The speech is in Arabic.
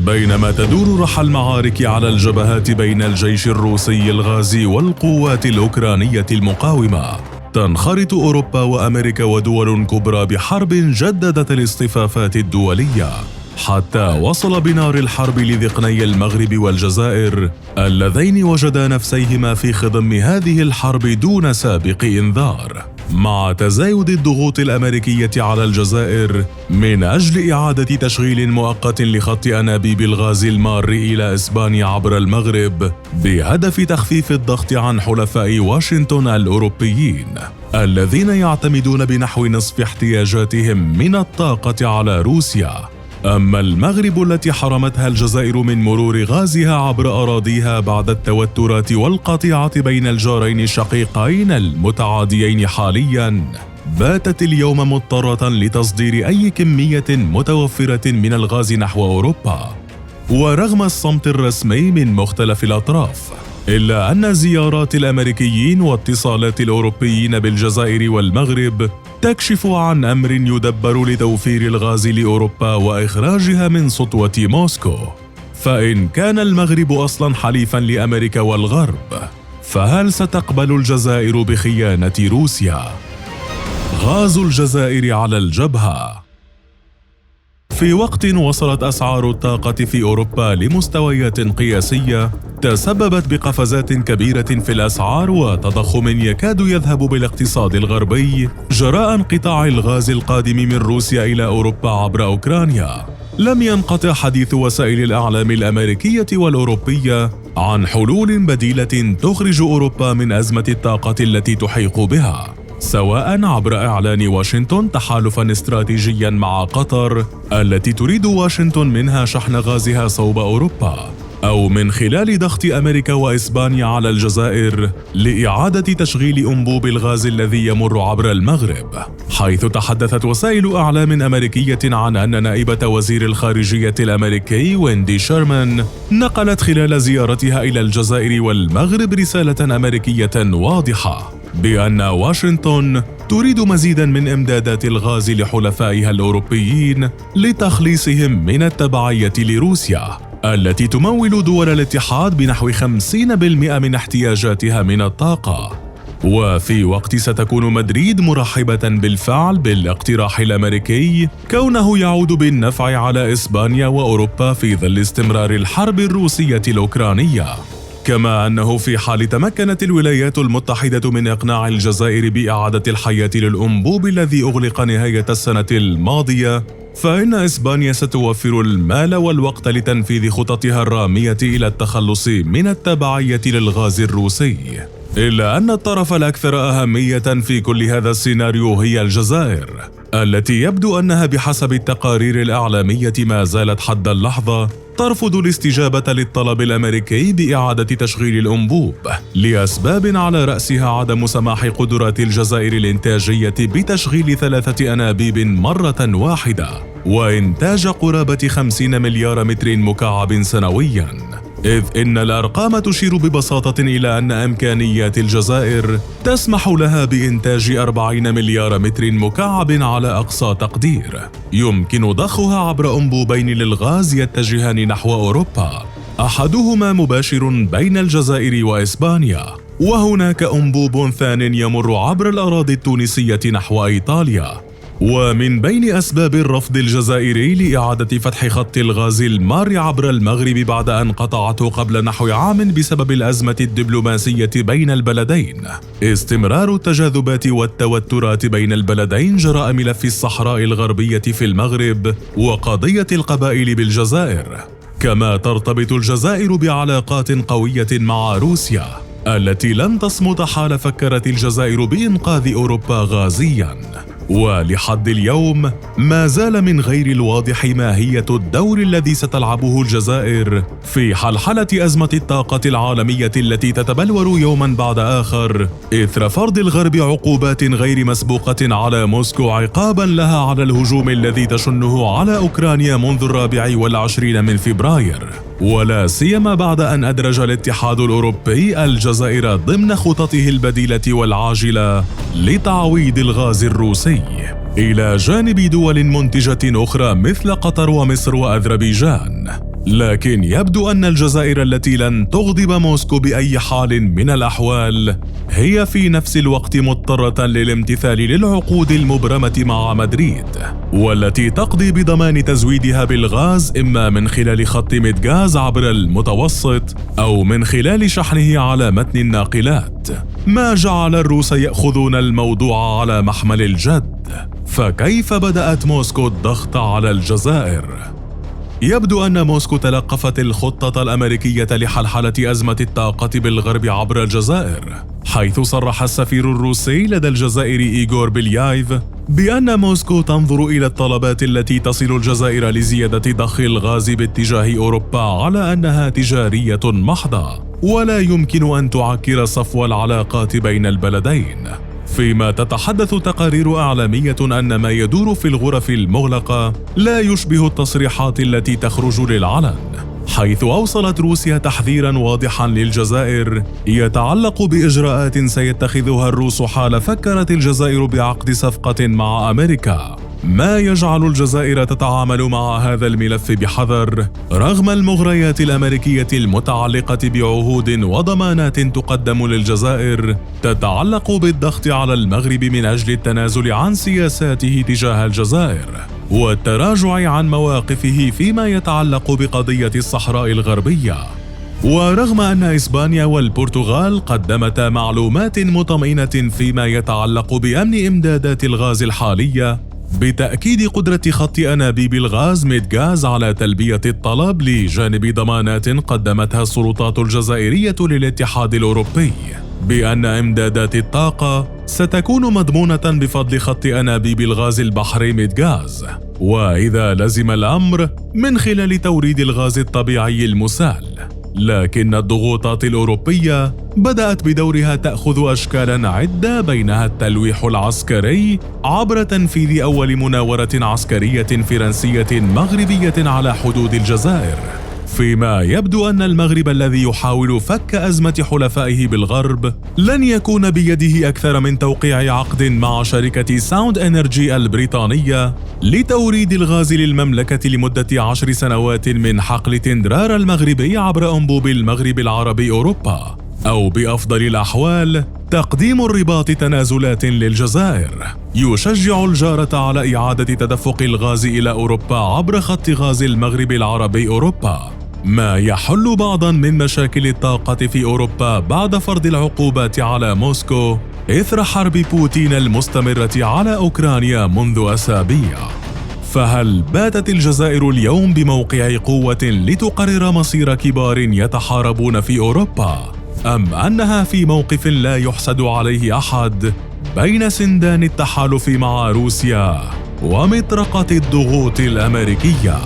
بينما تدور رحى المعارك على الجبهات بين الجيش الروسي الغازي والقوات الأوكرانية المقاومة، تنخرط أوروبا وأمريكا ودول كبرى بحرب جددت الاصطفافات الدولية، حتى وصل بنار الحرب لذقني المغرب والجزائر اللذين وجدا نفسيهما في خضم هذه الحرب دون سابق إنذار، مع تزايد الضغوط الأمريكية على الجزائر من أجل إعادة تشغيل مؤقت لخط أنابيب الغاز المار إلى إسبانيا عبر المغرب بهدف تخفيف الضغط عن حلفاء واشنطن الأوروبيين الذين يعتمدون بنحو نصف احتياجاتهم من الطاقة على روسيا. أما المغرب التي حرمتها الجزائر من مرور غازها عبر أراضيها بعد التوترات والقطيعة بين الجارين الشقيقين المتعاديين حالياً، باتت اليوم مضطرة لتصدير أي كمية متوفرة من الغاز نحو أوروبا، ورغم الصمت الرسمي من مختلف الأطراف، إلا أن زيارات الأمريكيين واتصالات الأوروبيين بالجزائر والمغرب تكشف عن أمر يدبر لتوفير الغاز لأوروبا وإخراجها من سطوة موسكو. فإن كان المغرب أصلاً حليفاً لأمريكا والغرب، فهل ستقبل الجزائر بخيانة روسيا؟ غاز الجزائر على الجبهة. في وقت وصلت أسعار الطاقة في أوروبا لمستويات قياسية تسببت بقفزات كبيرة في الأسعار وتضخم يكاد يذهب بالاقتصاد الغربي جراء انقطاع الغاز القادم من روسيا إلى أوروبا عبر أوكرانيا، لم ينقطع حديث وسائل الإعلام الأمريكية والأوروبية عن حلول بديلة تخرج أوروبا من أزمة الطاقة التي تحيق بها، سواء عبر إعلان واشنطن تحالفاً استراتيجياً مع قطر التي تريد واشنطن منها شحن غازها صوب أوروبا، أو من خلال ضغط أمريكا وإسبانيا على الجزائر لإعادة تشغيل أنبوب الغاز الذي يمر عبر المغرب، حيث تحدثت وسائل أعلام أمريكية عن أن نائبة وزير الخارجية الأمريكي ويندي شيرمان نقلت خلال زيارتها إلى الجزائر والمغرب رسالة أمريكية واضحة بأن واشنطن تريد مزيداً من إمدادات الغاز لحلفائها الأوروبيين لتخليصهم من التبعية لروسيا التي تمول دول الاتحاد بنحو 50% من احتياجاتها من الطاقة. وفي وقت ستكون مدريد مرحبة بالفعل بالاقتراح الأمريكي كونه يعود بالنفع على إسبانيا وأوروبا في ظل استمرار الحرب الروسية الأوكرانية، كما أنه في حال تمكنت الولايات المتحدة من إقناع الجزائر بإعادة الحياة للأنبوب الذي أغلق نهاية السنة الماضية، فإن إسبانيا ستوفر المال والوقت لتنفيذ خططها الرامية إلى التخلص من التبعية للغاز الروسي. إلا أن الطرف الأكثر أهمية في كل هذا السيناريو هي الجزائر، التي يبدو أنها بحسب التقارير الإعلامية ما زالت حد اللحظة ترفض الاستجابة للطلب الأمريكي بإعادة تشغيل الأنبوب لأسباب على رأسها عدم سماح قدرات الجزائر الإنتاجية بتشغيل 3 أنابيب مرة واحدة وإنتاج قرابة 50 مليار متر مكعب سنوياً، إذ إن الأرقام تشير ببساطة إلى أن إمكانيات الجزائر تسمح لها بإنتاج 40 مليار متر مكعب على أقصى تقدير، يمكن ضخها عبر أنبوبين للغاز يتجهان نحو أوروبا، أحدهما مباشر بين الجزائر وإسبانيا، وهناك أنبوب ثان يمر عبر الأراضي التونسية نحو إيطاليا. ومن بين أسباب الرفض الجزائري لإعادة فتح خط الغاز المار عبر المغرب بعد أن قطعته قبل نحو عام بسبب الأزمة الدبلوماسية بين البلدين، استمرار التجاذبات والتوترات بين البلدين جراء ملف الصحراء الغربية في المغرب وقضية القبائل بالجزائر. كما ترتبط الجزائر بعلاقات قوية مع روسيا التي لن تصمت حال فكرت الجزائر بإنقاذ أوروبا غازياً. ولحد اليوم ما زال من غير الواضح ماهية الدور الذي ستلعبه الجزائر في حلحلة أزمة الطاقة العالمية التي تتبلور يوما بعد آخر إثر فرض الغرب عقوبات غير مسبوقة على موسكو عقابا لها على الهجوم الذي تشنه على أوكرانيا منذ 24 من فبراير، ولا سيما بعد أن أدرج الاتحاد الأوروبي الجزائر ضمن خططه البديلة والعاجلة لتعويض الغاز الروسي، إلى جانب دول منتجة أخرى مثل قطر ومصر وأذربيجان. لكن يبدو أن الجزائر التي لن تغضب موسكو بأي حال من الأحوال هي في نفس الوقت مضطرة للامتثال للعقود المبرمة مع مدريد، والتي تقضي بضمان تزويدها بالغاز إما من خلال خط ميدغاز عبر المتوسط أو من خلال شحنه على متن الناقلات، ما جعل الروس يأخذون الموضوع على محمل الجد. فكيف بدأت موسكو الضغط على الجزائر؟ يبدو أن موسكو تلقفت الخطة الأمريكية لحلحلة أزمة الطاقة بالغرب عبر الجزائر، حيث صرح السفير الروسي لدى الجزائر إيغور بيليايف بأن موسكو تنظر إلى الطلبات التي تصل الجزائر لزيادة ضخ الغاز باتجاه أوروبا على أنها تجارية محضة، ولا يمكن أن تعكر صفو العلاقات بين البلدين. فيما تتحدث تقارير إعلامية أن ما يدور في الغرف المغلقة لا يشبه التصريحات التي تخرج للعلن، حيث أوصلت روسيا تحذيراً واضحاً للجزائر يتعلق بإجراءات سيتخذها الروس حال فكرت الجزائر بعقد صفقة مع أمريكا، ما يجعل الجزائر تتعامل مع هذا الملف بحذر رغم المغريات الأمريكية المتعلقة بعهود وضمانات تقدم للجزائر تتعلق بالضغط على المغرب من أجل التنازل عن سياساته تجاه الجزائر والتراجع عن مواقفه فيما يتعلق بقضية الصحراء الغربية. ورغم أن إسبانيا والبرتغال قدمتا معلومات مطمئنة فيما يتعلق بأمن إمدادات الغاز الحالية بتأكيد قدرة خط أنابيب الغاز ميدغاز على تلبية الطلب لجانب ضمانات قدمتها السلطات الجزائرية للاتحاد الأوروبي بأن إمدادات الطاقة ستكون مضمونة بفضل خط أنابيب الغاز البحري ميدغاز، وإذا لزم الأمر من خلال توريد الغاز الطبيعي المسال. لكن الضغوطات الأوروبية بدأت بدورها تأخذ أشكالاً عدة، بينها التلويح العسكري عبر تنفيذ أول مناورة عسكرية فرنسية مغربية على حدود الجزائر، فيما يبدو أن المغرب الذي يحاول فك أزمة حلفائه بالغرب لن يكون بيده أكثر من توقيع عقد مع شركة ساوند إنرجي البريطانية لتوريد الغاز للمملكة لمدة 10 سنوات من حقل تندرار المغربي عبر أنبوب المغرب العربي أوروبا، أو بأفضل الأحوال تقديم الرباط تنازلات للجزائر يشجع الجارة على إعادة تدفق الغاز إلى أوروبا عبر خط غاز المغرب العربي أوروبا، ما يحل بعضاً من مشاكل الطاقة في أوروبا بعد فرض العقوبات على موسكو إثر حرب بوتين المستمرة على أوكرانيا منذ أسابيع. فهل باتت الجزائر اليوم بموقع قوة لتقرر مصير كبار يتحاربون في أوروبا، أم أنها في موقف لا يحسد عليه أحد بين سندان التحالف مع روسيا ومطرقة الضغوط الأمريكية؟